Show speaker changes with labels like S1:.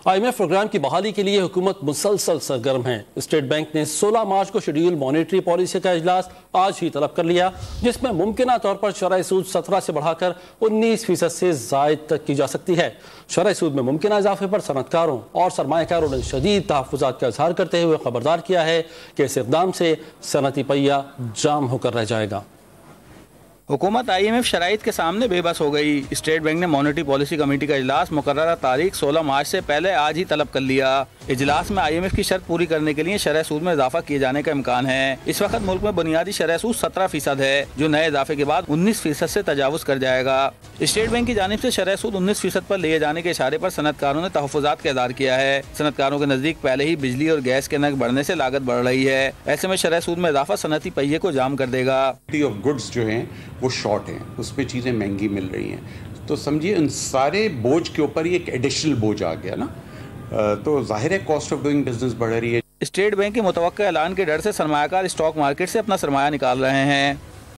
S1: IMF programme की बहाली के लिए हुकूमत मुसलसल सरगर्म है। स्टेट बैंक ने 16 मार्च को शेड्यूल मॉनेटरी पॉलिसी का इजलास आज ही तलब कर लिया, जिसमें मुमकिना तौर पर शरह सूद 17 से बढ़ाकर 19% से जायद तक की जा सकती है। शरह सूद में मुमकिना इजाफे पर सनतकारों और सरमायाकारों ने शदीद तहफ़्फ़ुज़ात का इजहार करते हुए खबरदार किया है कि इस इक़दाम से सनती पहिया जाम होकर रह जाएगा।
S2: हुकूमत IMF शराइत के सामने बेबस हो गई। स्टेट बैंक ने मॉनेटरी पॉलिसी कमेटी का इजलास मुकर्ररा तारीख 16 मार्च से पहले आज ही तलब कर लिया। इजलास में IMF की शर्त पूरी करने के लिए शरह सूद में इजाफा किए जाने का इम्कान है। इस वक्त मुल्क में बुनियादी शरह सूद 17% है, जो नए इजाफे के बाद 19% से तजावुज कर जाएगा। स्टेट बैंक की जानिब से शरह सूद 19% पर लिए जाने के इशारे पर सनतकारों ने तहफ़्फ़ुज़ात का इज़हार किया है। सनतकारों के नजदीक पहले ही बिजली और गैस के नर्ख बढ़ने से लागत बढ़ रही है। ऐसे में शरह सूद में इजाफा सनती पहिए को जाम कर देगा।
S3: गुड्स जो हैं वो शॉर्ट हैं, उस पर चीज़ें महंगी मिल रही हैं, तो समझिए उन सारे बोझ के ऊपर ये एक एडिशनल बोझ आ गया ना, तो जाहिर है कॉस्ट ऑफ डूइंग बिजनेस बढ़ रही है।
S2: स्टेट बैंक के मुतवक्का ऐलान के डर से सरमायाकार स्टॉक मार्केट से अपना सरमाया निकाल रहे हैं।